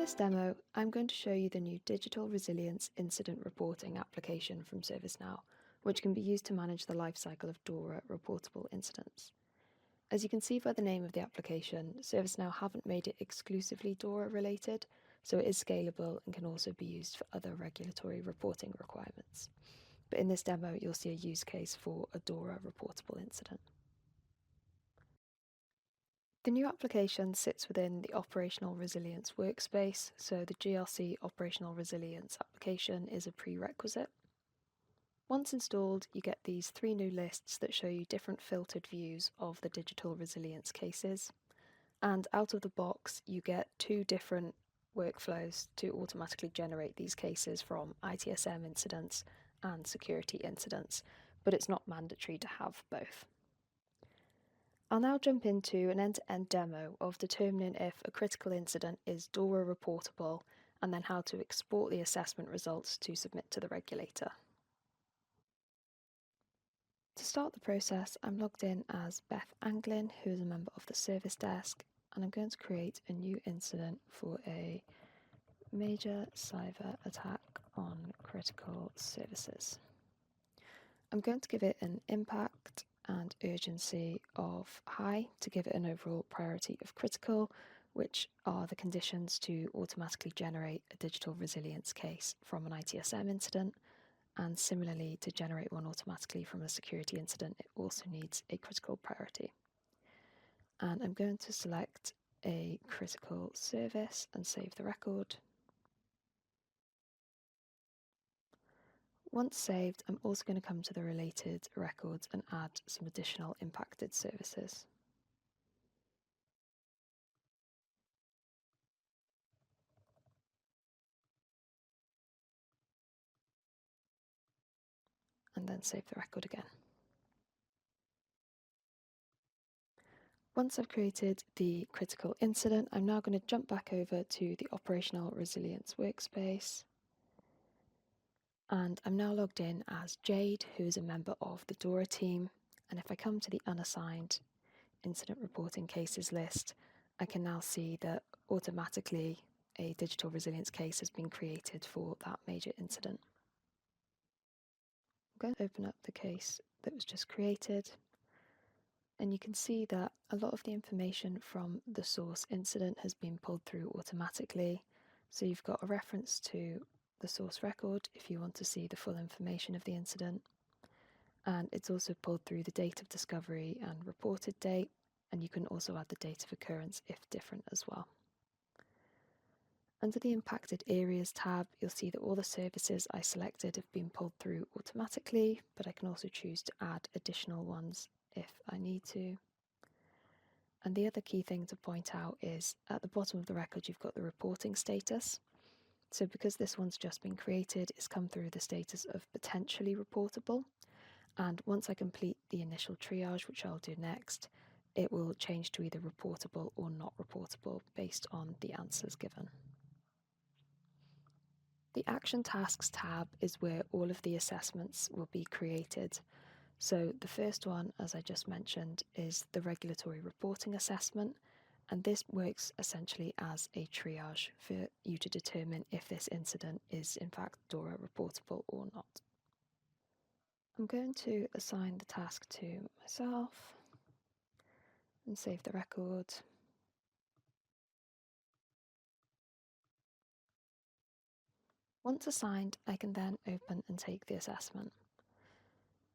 this demo, I'm going to show you the new Digital Resilience Incident Reporting application from ServiceNow, which can be used to manage the lifecycle of DORA reportable incidents. As you can see by the name of the application, ServiceNow haven't made it exclusively DORA related, so it is scalable and can also be used for other regulatory reporting requirements. But in this demo, you'll see a use case for a DORA reportable incident. The new application sits within the Operational Resilience workspace, so the GRC Operational Resilience application is a prerequisite. Once installed, you get these three new lists that show you different filtered views of the digital resilience cases. And out of the box, you get two different workflows to automatically generate these cases from ITSM incidents and security incidents, but it's not mandatory to have both. I'll now jump into an end-to-end demo of determining if a critical incident is DORA reportable and then how to export the assessment results to submit to the regulator. To start the process, I'm logged in as Beth Anglin, who is a member of the service desk, and I'm going to create a new incident for a major cyber attack on critical services. I'm going to give it an impact and urgency of high to give it an overall priority of critical, which are the conditions to automatically generate a digital resilience case from an ITSM incident. And similarly, to generate one automatically from a security incident, it also needs a critical priority. And I'm going to select a critical service and save the record. Once saved, I'm also going to come to the related records and add some additional impacted services. And then save the record again. Once I've created the critical incident, I'm now going to jump back over to the Operational Resilience workspace. And I'm now logged in as Jade, who is a member of the DORA team. And if I come to the unassigned incident reporting cases list, I can now see that automatically a digital resilience case has been created for that major incident. I'm going to open up the case that was just created. And you can see that a lot of the information from the source incident has been pulled through automatically. So you've got a reference to the source record if you want to see the full information of the incident. And it's also pulled through the date of discovery and reported date, and you can also add the date of occurrence if different as well. Under the Impacted Areas tab, you'll see that all the services I selected have been pulled through automatically, but I can also choose to add additional ones if I need to. And the other key thing to point out is at the bottom of the record, you've got the reporting status. So because this one's just been created, it's come through the status of potentially reportable. And once I complete the initial triage, which I'll do next, it will change to either reportable or not reportable based on the answers given. The Action Tasks tab is where all of the assessments will be created. So the first one, as I just mentioned, is the regulatory reporting assessment. And this works essentially as a triage for you to determine if this incident is in fact DORA reportable or not. I'm going to assign the task to myself and save the record. Once assigned, I can then open and take the assessment.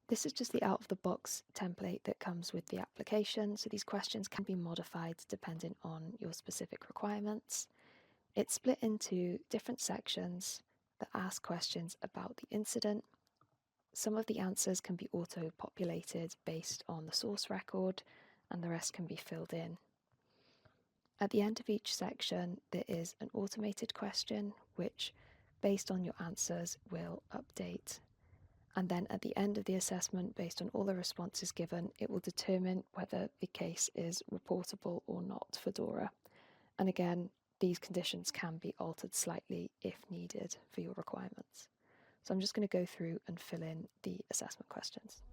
This is just the out-of-the-box template that comes with the application, so these questions can be modified depending on your specific requirements. It's split into different sections that ask questions about the incident. Some of the answers can be auto-populated based on the source record, and the rest can be filled in. At the end of each section, there is an automated question, which, based on your answers, will update. And then at the end of the assessment, based on all the responses given, it will determine whether the case is reportable or not for DORA. And again, these conditions can be altered slightly if needed for your requirements. So I'm just going to go through and fill in the assessment questions.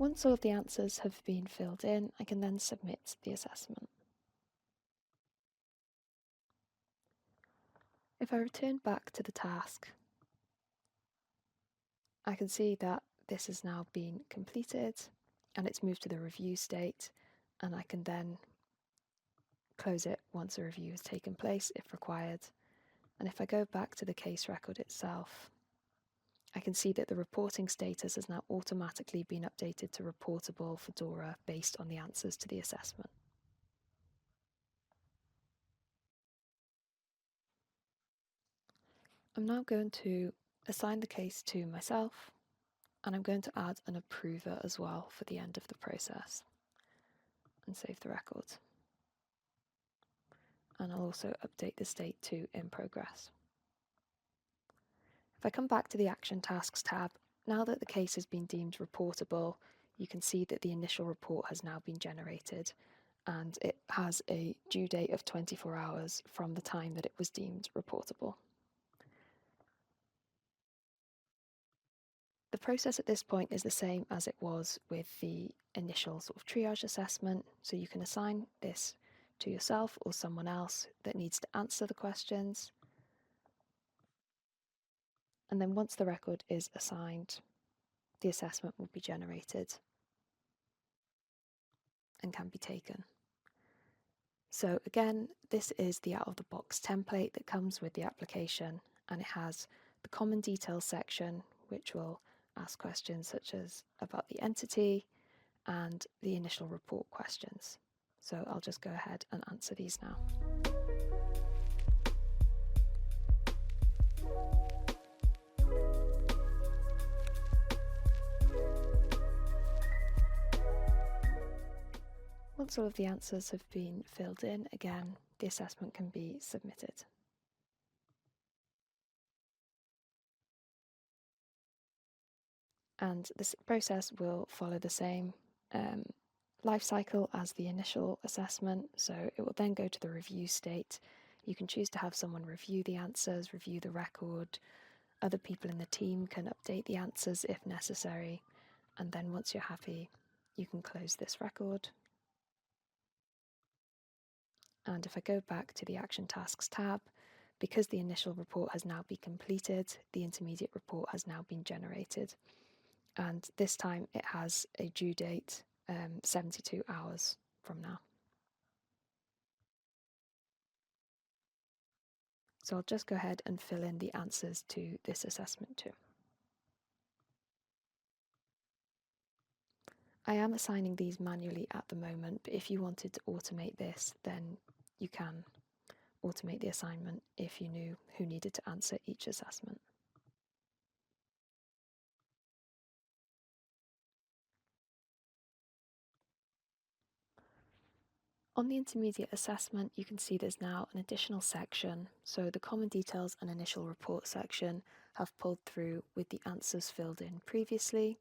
Once all of the answers have been filled in, I can then submit the assessment. If I return back to the task, I can see that this has now been completed and it's moved to the review state, and I can then close it once a review has taken place if required. And if I go back to the case record itself, I can see that the reporting status has now automatically been updated to reportable for DORA based on the answers to the assessment. I'm now going to assign the case to myself, and I'm going to add an approver as well for the end of the process and save the record. And I'll also update the state to in progress. If I come back to the Action Tasks tab, now that the case has been deemed reportable, you can see that the initial report has now been generated, and it has a due date of 24 hours from the time that it was deemed reportable. The process at this point is the same as it was with the initial sort of triage assessment, so you can assign this to yourself or someone else that needs to answer the questions. And then once the record is assigned, the assessment will be generated and can be taken. So again, this is the out-of-the-box template that comes with the application, and it has the common details section, which will ask questions such as about the entity and the initial report questions. So I'll just go ahead and answer these now. Once all of the answers have been filled in, again, the assessment can be submitted. And this process will follow the same life cycle as the initial assessment. So it will then go to the review state. You can choose to have someone review the answers, review the record. Other people in the team can update the answers if necessary. And then once you're happy, you can close this record. And if I go back to the Action Tasks tab, because the initial report has now been completed, the intermediate report has now been generated. And this time it has a due date 72 hours from now. So I'll just go ahead and fill in the answers to this assessment too. I am assigning these manually at the moment, but if you wanted to automate this, then you can automate the assignment if you knew who needed to answer each assessment. On the intermediate assessment, you can see there's now an additional section. So the common details and initial report section have pulled through with the answers filled in previously.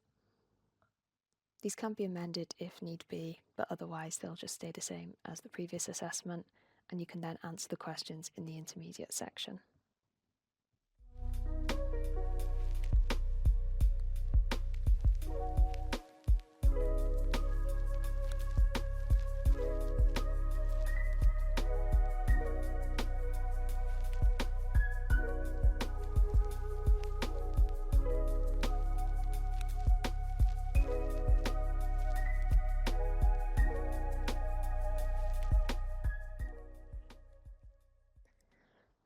These can be amended if need be, but otherwise they'll just stay the same as the previous assessment, and you can then answer the questions in the intermediate section.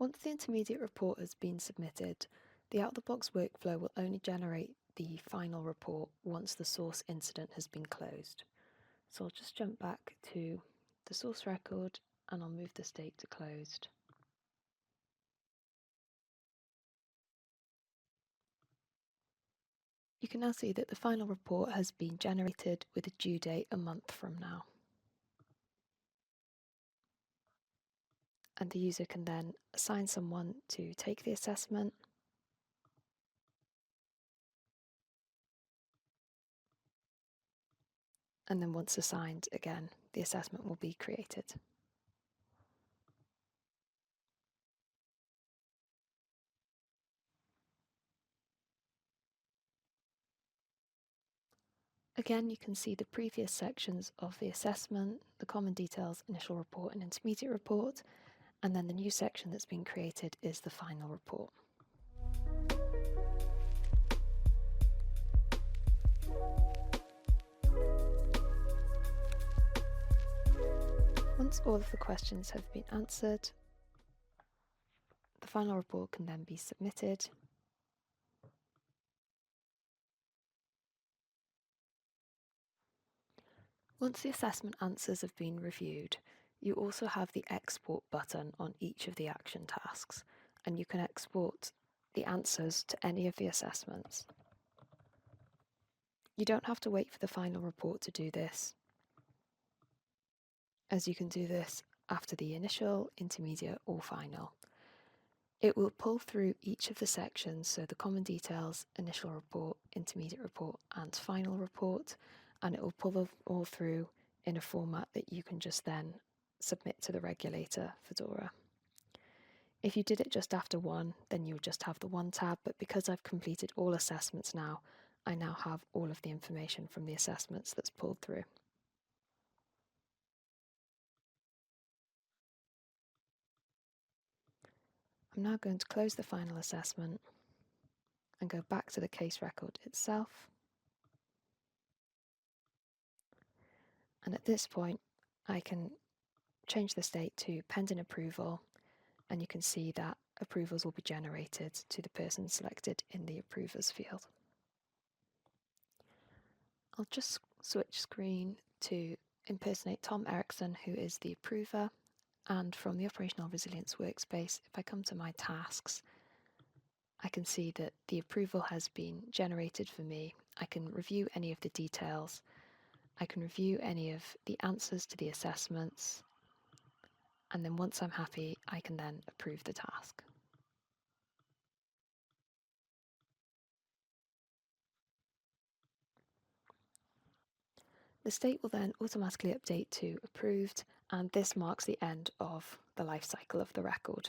Once the intermediate report has been submitted, the out-of-the-box workflow will only generate the final report once the source incident has been closed. So I'll just jump back to the source record and I'll move the state to closed. You can now see that the final report has been generated with a due date a month from now. And the user can then assign someone to take the assessment. And then once assigned, again, the assessment will be created. Again, you can see the previous sections of the assessment, the common details, initial report and intermediate report, and then the new section that's been created is the final report. Once all of the questions have been answered, the final report can then be submitted. Once the assessment answers have been reviewed, you also have the export button on each of the action tasks, and you can export the answers to any of the assessments. You don't have to wait for the final report to do this, as you can do this after the initial, intermediate or final. It will pull through each of the sections, so the common details, initial report, intermediate report and final report, and it will pull them all through in a format that you can just then submit to the regulator for DORA. If you did it just after one, then you would just have the one tab, but because I've completed all assessments now, I now have all of the information from the assessments that's pulled through. I'm now going to close the final assessment and go back to the case record itself. And at this point, I can change the state to pending approval, and you can see that approvals will be generated to the person selected in the approvers field. I'll just switch screen to impersonate Tom Erickson, who is the approver, and from the Operational Resilience workspace, if I come to my tasks, I can see that the approval has been generated for me. I can review any of the details. I can review any of the answers to the assessments, and then once I'm happy, I can then approve the task. The state will then automatically update to approved, and this marks the end of the life cycle of the record.